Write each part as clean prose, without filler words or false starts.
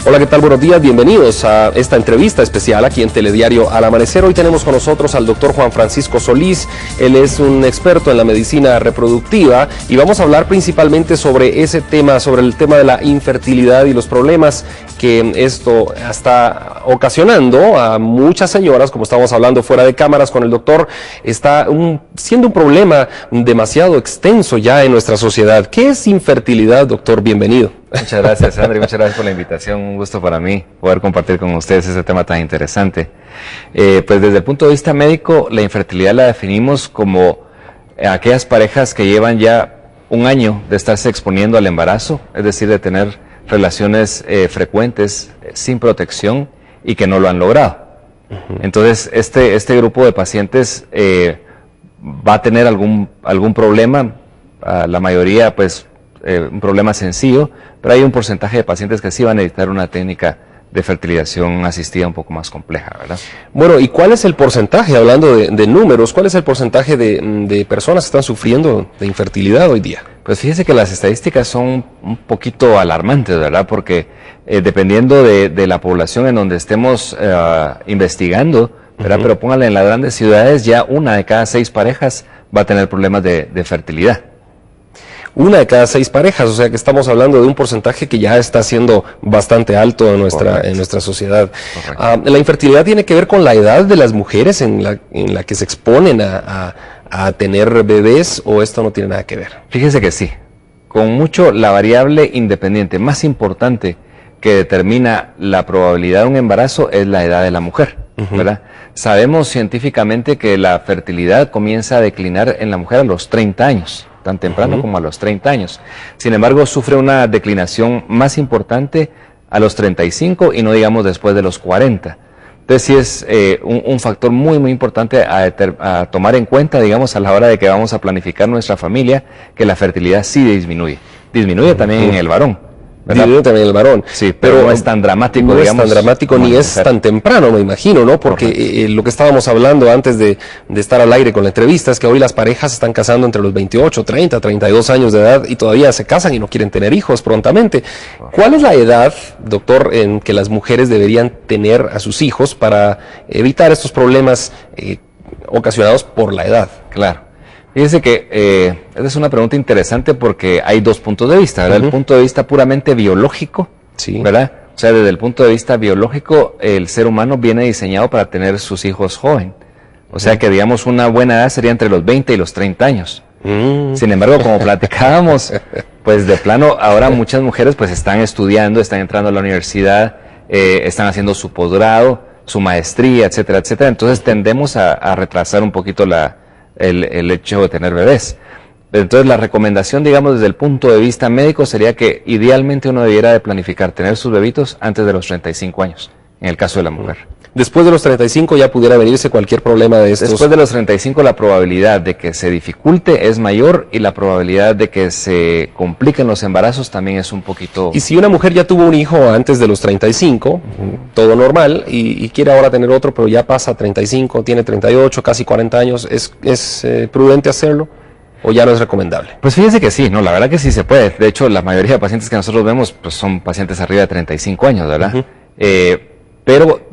Hola, ¿qué tal? Buenos días, bienvenidos a esta entrevista especial aquí en Telediario Al Amanecer. Hoy tenemos con nosotros al doctor Juan Francisco Solís. Él es un experto en la medicina reproductiva y vamos a hablar principalmente sobre ese tema, sobre el tema de la infertilidad y los problemas que esto está ocasionando a muchas señoras, como estamos hablando fuera de cámaras con el doctor. Está siendo un problema demasiado extenso ya en nuestra sociedad. ¿Qué es infertilidad, doctor? Bienvenido. Muchas gracias, André, muchas gracias por la invitación. Un gusto para mí poder compartir con ustedes este tema tan interesante. Pues desde el punto de vista médico, la infertilidad la definimos como aquellas parejas que llevan ya un año de estarse exponiendo al embarazo, es decir, de tener relaciones frecuentes sin protección y que no lo han logrado. Entonces, este grupo de pacientes va a tener algún problema, la mayoría pues un problema sencillo, pero hay un porcentaje de pacientes que sí van a necesitar una técnica de fertilización asistida un poco más compleja, ¿verdad? Bueno, ¿y cuál es el porcentaje, hablando de números, cuál es el porcentaje de personas que están sufriendo de infertilidad hoy día? Pues fíjese que las estadísticas son un poquito alarmantes, ¿verdad? Porque dependiendo de la población en donde estemos investigando, ¿verdad? Pero póngale en las grandes ciudades, ya 1 de cada 6 parejas va a tener problemas de fertilidad. 1 de cada 6 parejas, o sea que estamos hablando de un porcentaje que ya está siendo bastante alto en nuestra sociedad. La infertilidad tiene que ver con la edad de las mujeres en la que se exponen a tener bebés, ¿o esto no tiene nada que ver? Fíjese que sí. Con mucho, la variable independiente más importante que determina la probabilidad de un embarazo es la edad de la mujer, ¿verdad? Sabemos científicamente que la fertilidad comienza a declinar en la mujer a los 30 años. Tan temprano como a los 30 años. Sin embargo, sufre una declinación más importante a los 35 y no digamos después de los 40. Entonces sí es un factor muy importante a tomar en cuenta, digamos, a la hora de que vamos a planificar nuestra familia, que la fertilidad sí disminuye. Disminuye también en el varón, ¿verdad? Disminuye también en el varón. Sí, pero no es tan dramático, no digamos. No es tan dramático ni es tan temprano, me imagino, ¿no? Porque lo que estábamos hablando antes de estar al aire con la entrevista es que hoy las parejas se están casando entre los 28, 30, 32 años de edad y todavía se casan y no quieren tener hijos prontamente. ¿Cuál es la edad, doctor, en que las mujeres deberían tener a sus hijos para evitar estos problemas ocasionados por la edad? Claro. Fíjese que esa es una pregunta interesante porque hay 2 puntos de vista, ¿verdad? El punto de vista puramente biológico, sí, ¿verdad? O sea, desde el punto de vista biológico, el ser humano viene diseñado para tener sus hijos joven. O sea que, digamos, una buena edad sería entre los 20 y los 30 años. Sin embargo, como platicábamos, pues de plano, ahora muchas mujeres pues están estudiando, están entrando a la universidad, están haciendo su posgrado, su maestría, etcétera, etcétera. Entonces tendemos a retrasar un poquito el hecho de tener bebés. Entonces la recomendación, digamos, desde el punto de vista médico sería que idealmente uno debiera de planificar tener sus bebitos antes de los 35 años, en el caso de la mujer. Después de los 35 ya pudiera venirse cualquier problema de estos. Después de los 35 la probabilidad de que se dificulte es mayor y la probabilidad de que se compliquen los embarazos también es un poquito... Y si una mujer ya tuvo un hijo antes de los 35, todo normal, y quiere ahora tener otro, pero ya pasa 35, tiene 38, casi 40 años, ¿es prudente hacerlo o ya no es recomendable? Pues fíjese que sí, no, la verdad que sí se puede. De hecho, la mayoría de pacientes que nosotros vemos pues son pacientes arriba de 35 años, ¿verdad? Pero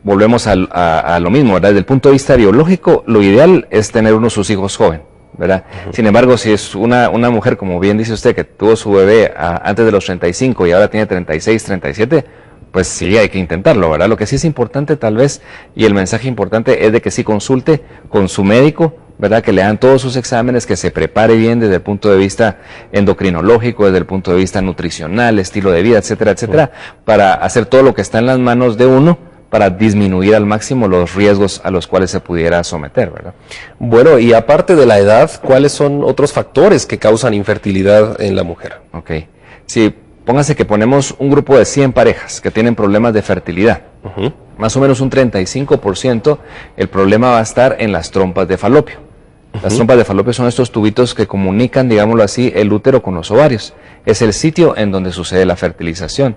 volvemos a lo mismo, ¿verdad? Desde el punto de vista biológico, lo ideal es tener uno de sus hijos joven, ¿verdad? Sin embargo, si es una mujer, como bien dice usted, que tuvo su bebé antes de los 35 y ahora tiene 36, 37, pues sí hay que intentarlo, ¿verdad? Lo que sí es importante tal vez, y el mensaje importante es de que sí consulte con su médico, ¿verdad? Que le hagan todos sus exámenes, que se prepare bien desde el punto de vista endocrinológico, desde el punto de vista nutricional, estilo de vida, etcétera, etcétera, para hacer todo lo que está en las manos de uno para disminuir al máximo los riesgos a los cuales se pudiera someter, ¿verdad? Bueno, y aparte de la edad, ¿cuáles son otros factores que causan infertilidad en la mujer? Ok. Sí, póngase que ponemos un grupo de 100 parejas que tienen problemas de fertilidad. Más o menos un 35%, el problema va a estar en las trompas de falopio. Las trompas de falopio son estos tubitos que comunican, digámoslo así, el útero con los ovarios. Es el sitio en donde sucede la fertilización.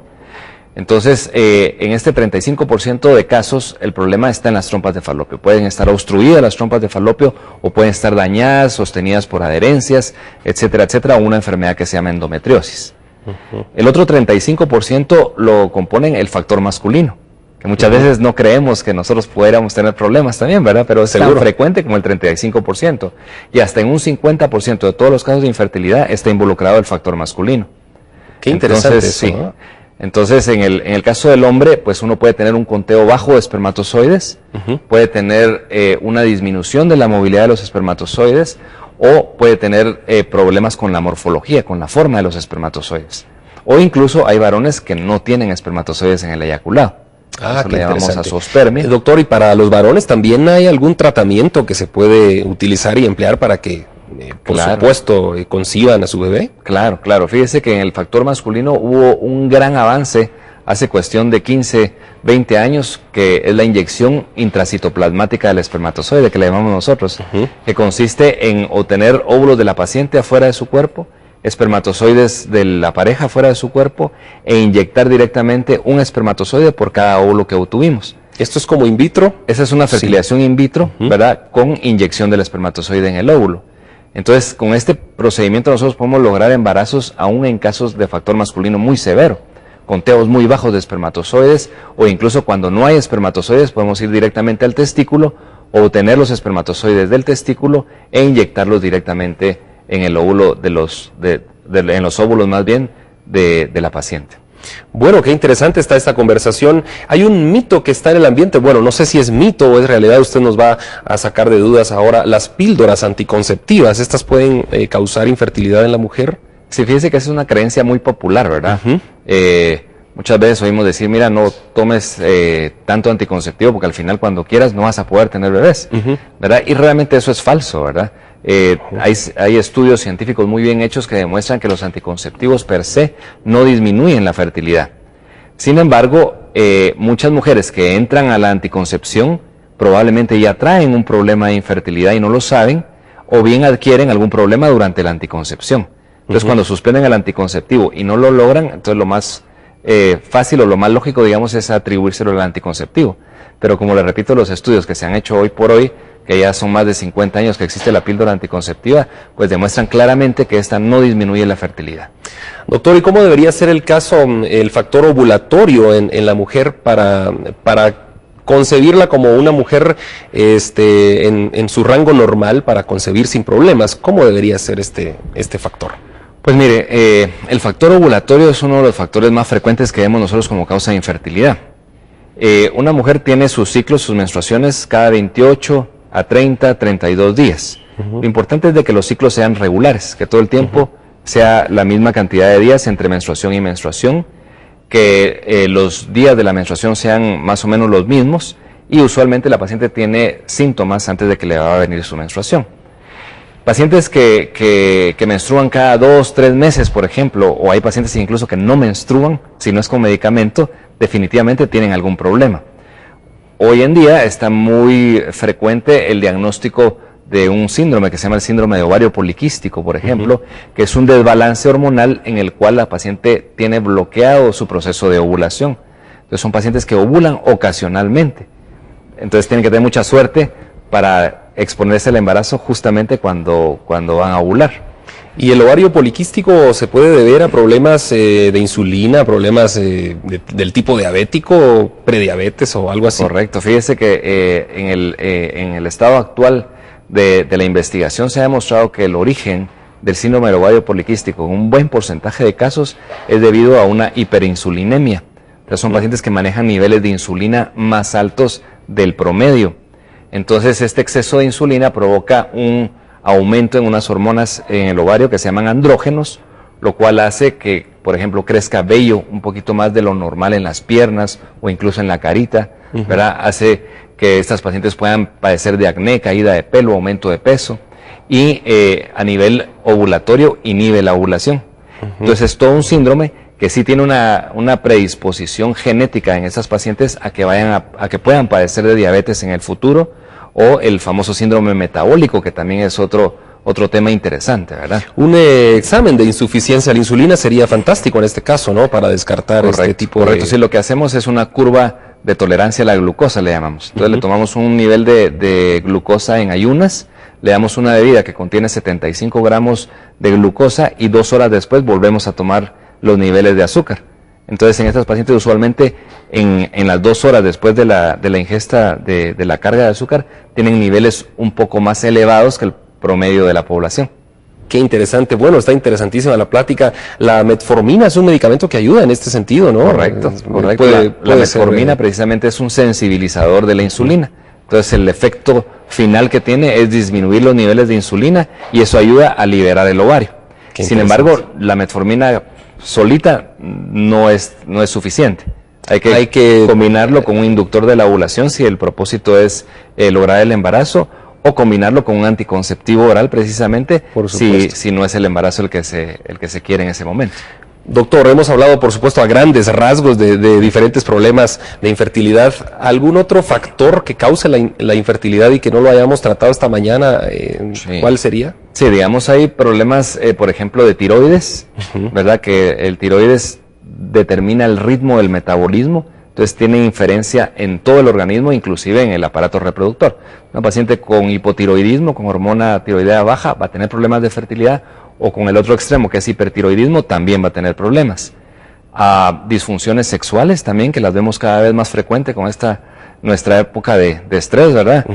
Entonces, en este 35% de casos, el problema está en las trompas de falopio. Pueden estar obstruidas las trompas de falopio o pueden estar dañadas, sostenidas por adherencias, etcétera, etcétera, o una enfermedad que se llama endometriosis. El otro 35% lo componen el factor masculino, que muchas veces no creemos que nosotros pudiéramos tener problemas también, ¿verdad? Pero es tan frecuente como el 35%. Y hasta en un 50% de todos los casos de infertilidad está involucrado el factor masculino. Qué interesante. Entonces, eso, sí. ¿no? Entonces, en el caso del hombre, pues uno puede tener un conteo bajo de espermatozoides, puede tener una disminución de la movilidad de los espermatozoides, o puede tener problemas con la morfología, con la forma de los espermatozoides. O incluso hay varones que no tienen espermatozoides en el eyaculado. Ah, qué le llamamos azoospermia. Doctor, ¿y para los varones también hay algún tratamiento que se puede utilizar y emplear para que, por supuesto, conciban a su bebé? Claro, claro. Fíjese que en el factor masculino hubo un gran avance hace cuestión de 15, 20 años, que es la inyección intracitoplasmática del espermatozoide, que le llamamos nosotros, que consiste en obtener óvulos de la paciente afuera de su cuerpo, espermatozoides de la pareja fuera de su cuerpo, e inyectar directamente un espermatozoide por cada óvulo que obtuvimos. ¿Esto es como in vitro? Esa es una fertilización in vitro, ¿verdad? Con inyección del espermatozoide en el óvulo. Entonces, con este procedimiento nosotros podemos lograr embarazos aún en casos de factor masculino muy severo, conteos muy bajos de espermatozoides, o incluso cuando no hay espermatozoides podemos ir directamente al testículo, obtener los espermatozoides del testículo e inyectarlos directamente en el óvulo en los óvulos más bien de la paciente. Bueno, qué interesante está esta conversación. Hay un mito que está en el ambiente, bueno, no sé si es mito o es realidad, usted nos va a sacar de dudas ahora. Las píldoras anticonceptivas, ¿estas pueden causar infertilidad en la mujer? Sí, fíjese que esa es una creencia muy popular, ¿verdad? Muchas veces oímos decir, mira, no tomes tanto anticonceptivo porque al final cuando quieras no vas a poder tener bebés, ¿verdad? Y realmente eso es falso, ¿verdad? Hay estudios científicos muy bien hechos que demuestran que los anticonceptivos per se no disminuyen la fertilidad. Sin embargo, muchas mujeres que entran a la anticoncepción probablemente ya traen un problema de infertilidad y no lo saben, o bien adquieren algún problema durante la anticoncepción. Entonces, cuando suspenden el anticonceptivo y no lo logran, entonces lo más fácil o lo más lógico, digamos, es atribuírselo al anticonceptivo. Pero como le repito, los estudios que se han hecho hoy por hoy, que ya son más de 50 años que existe la píldora anticonceptiva, pues demuestran claramente que esta no disminuye la fertilidad. Doctor, ¿y cómo debería ser el caso, el factor ovulatorio en la mujer para concebirla como una mujer en su rango normal, para concebir sin problemas? ¿Cómo debería ser este factor? Pues mire, el factor ovulatorio es uno de los factores más frecuentes que vemos nosotros como causa de infertilidad. Una mujer tiene sus ciclos, sus menstruaciones cada 28 a 30, 32 días. Lo importante es de que los ciclos sean regulares, que todo el tiempo sea la misma cantidad de días entre menstruación y menstruación, que los días de la menstruación sean más o menos los mismos, y usualmente la paciente tiene síntomas antes de que le va a venir su menstruación. Pacientes que menstruan cada 2, 3 meses, por ejemplo, o hay pacientes incluso que no menstruan, si no es con medicamento, definitivamente tienen algún problema. Hoy en día está muy frecuente el diagnóstico de un síndrome que se llama el síndrome de ovario poliquístico, por ejemplo, que es un desbalance hormonal en el cual la paciente tiene bloqueado su proceso de ovulación. Entonces son pacientes que ovulan ocasionalmente. Entonces tienen que tener mucha suerte para exponerse al embarazo justamente cuando van a ovular. ¿Y el ovario poliquístico se puede deber a problemas de insulina, problemas del tipo diabético, prediabetes o algo así? Correcto. Fíjese que en el estado actual de la investigación se ha demostrado que el origen del síndrome del ovario poliquístico, en un buen porcentaje de casos, es debido a una hiperinsulinemia. Entonces son pacientes que manejan niveles de insulina más altos del promedio. Entonces este exceso de insulina provoca un aumento en unas hormonas en el ovario que se llaman andrógenos, lo cual hace que, por ejemplo, crezca vello un poquito más de lo normal en las piernas o incluso en la carita, ¿verdad? Hace que estas pacientes puedan padecer de acné, caída de pelo, aumento de peso, y a nivel ovulatorio inhibe la ovulación. Entonces es todo un síndrome que sí tiene una predisposición genética en estas pacientes a que puedan padecer de diabetes en el futuro, o el famoso síndrome metabólico, que también es otro tema interesante, ¿verdad? Un examen de insuficiencia a la insulina sería fantástico en este caso, ¿no? Para descartar este tipo de... Correcto, sí, lo que hacemos es una curva de tolerancia a la glucosa, le llamamos. Entonces le tomamos un nivel de glucosa en ayunas, le damos una bebida que contiene 75 gramos de glucosa y 2 horas después volvemos a tomar los niveles de azúcar. Entonces, en estos pacientes usualmente en las 2 horas después de la ingesta de la carga de azúcar, tienen niveles un poco más elevados que el promedio de la población. Qué interesante. Bueno, está interesantísima la plática. La metformina es un medicamento que ayuda en este sentido, ¿no? Correcto, correcto. La metformina precisamente es un sensibilizador de la insulina. Entonces, el efecto final que tiene es disminuir los niveles de insulina y eso ayuda a liberar el ovario. Sin embargo, la metformina solita no es suficiente. Hay que combinarlo con un inductor de la ovulación si el propósito es lograr el embarazo, o combinarlo con un anticonceptivo oral precisamente si no es el embarazo el que se quiere en ese momento. Doctor, hemos hablado por supuesto a grandes rasgos de diferentes problemas de infertilidad. ¿Algún otro factor que cause la infertilidad y que no lo hayamos tratado esta mañana? Sí. ¿Cuál sería? Sí, digamos hay problemas, por ejemplo, de tiroides, ¿verdad? Que el tiroides determina el ritmo del metabolismo, entonces tiene inferencia en todo el organismo, inclusive en el aparato reproductor. Una paciente con hipotiroidismo, con hormona tiroidea baja, va a tener problemas de fertilidad, o con el otro extremo, que es hipertiroidismo, también va a tener problemas. Disfunciones sexuales también, que las vemos cada vez más frecuente con nuestra época de estrés, ¿verdad?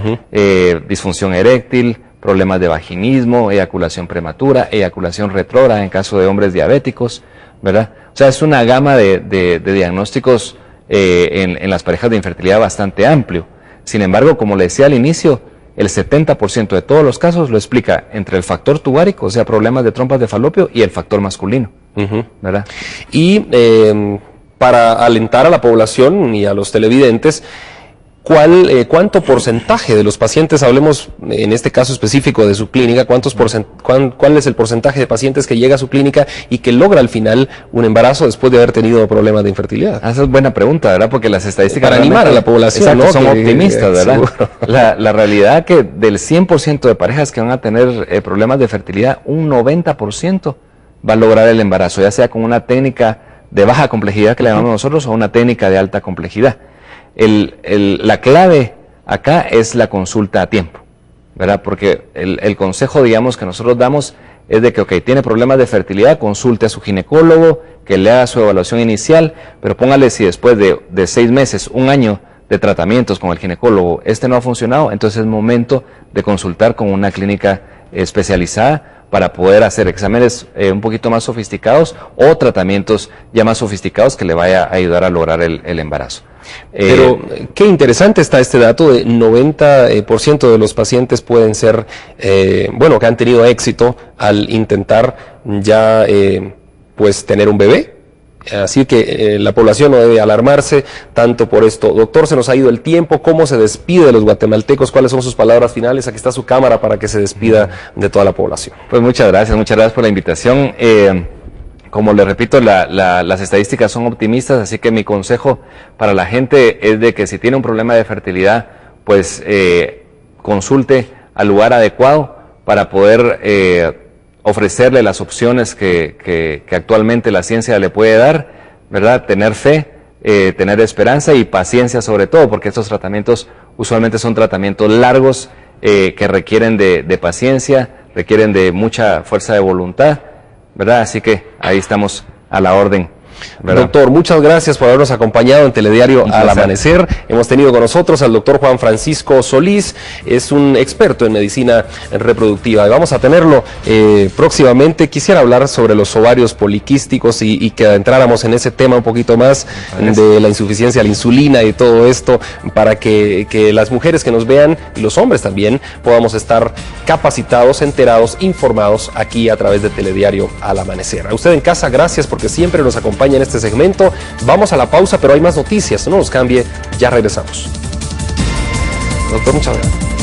Disfunción eréctil, problemas de vaginismo, eyaculación prematura, eyaculación retrógrada en caso de hombres diabéticos, ¿verdad? O sea, es una gama de diagnósticos en las parejas de infertilidad bastante amplio. Sin embargo, como le decía al inicio, el 70% de todos los casos lo explica entre el factor tugárico, o sea, problemas de trompas de falopio, y el factor masculino, ¿verdad? Y para alentar a la población y a los televidentes, ¿cuánto porcentaje de los pacientes, hablemos en este caso específico de su clínica, cuál es el porcentaje de pacientes que llega a su clínica y que logra al final un embarazo después de haber tenido problemas de infertilidad? Esa es buena pregunta, ¿verdad? Porque las estadísticas... Para animar a la población, ¿no? Son optimistas, ¿verdad? La realidad que del 100% de parejas que van a tener problemas de fertilidad, un 90% va a lograr el embarazo, ya sea con una técnica de baja complejidad que le llamamos nosotros o una técnica de alta complejidad. La clave acá es la consulta a tiempo, ¿verdad? Porque el consejo, digamos, que nosotros damos es de que, ok, tiene problemas de fertilidad, consulte a su ginecólogo, que le haga su evaluación inicial, pero póngale si después de 6 meses, 1 año de tratamientos con el ginecólogo, no ha funcionado, entonces es momento de consultar con una clínica especializada para poder hacer exámenes un poquito más sofisticados o tratamientos ya más sofisticados que le vaya a ayudar a lograr el embarazo. Pero qué interesante está este dato de 90% de los pacientes pueden ser, que han tenido éxito al intentar ya pues tener un bebé. Así que la población no debe alarmarse tanto por esto. Doctor, se nos ha ido el tiempo. ¿Cómo se despide de los guatemaltecos? ¿Cuáles son sus palabras finales? Aquí está su cámara para que se despida de toda la población. Pues muchas gracias por la invitación. Como le repito, las estadísticas son optimistas, así que mi consejo para la gente es de que si tiene un problema de fertilidad, pues consulte al lugar adecuado para poder ofrecerle las opciones que actualmente la ciencia le puede dar, ¿verdad? Tener fe, tener esperanza y paciencia sobre todo, porque estos tratamientos usualmente son tratamientos largos que requieren de paciencia, requieren de mucha fuerza de voluntad, ¿verdad? Así que ahí estamos a la orden, ¿verdad? Doctor, muchas gracias por habernos acompañado en Telediario al Amanecer. Hemos tenido con nosotros al doctor Juan Francisco Solís, es un experto en medicina reproductiva. Y vamos a tenerlo próximamente. Quisiera hablar sobre los ovarios poliquísticos y que entráramos en ese tema un poquito más de la insuficiencia a la insulina y todo esto, para que las mujeres que nos vean y los hombres también podamos estar capacitados, enterados, informados aquí a través de Telediario al Amanecer. A usted en casa, gracias porque siempre nos acompaña en este segmento. Vamos a la pausa, pero hay más noticias. No nos cambie, ya regresamos. Doctor, muchas gracias.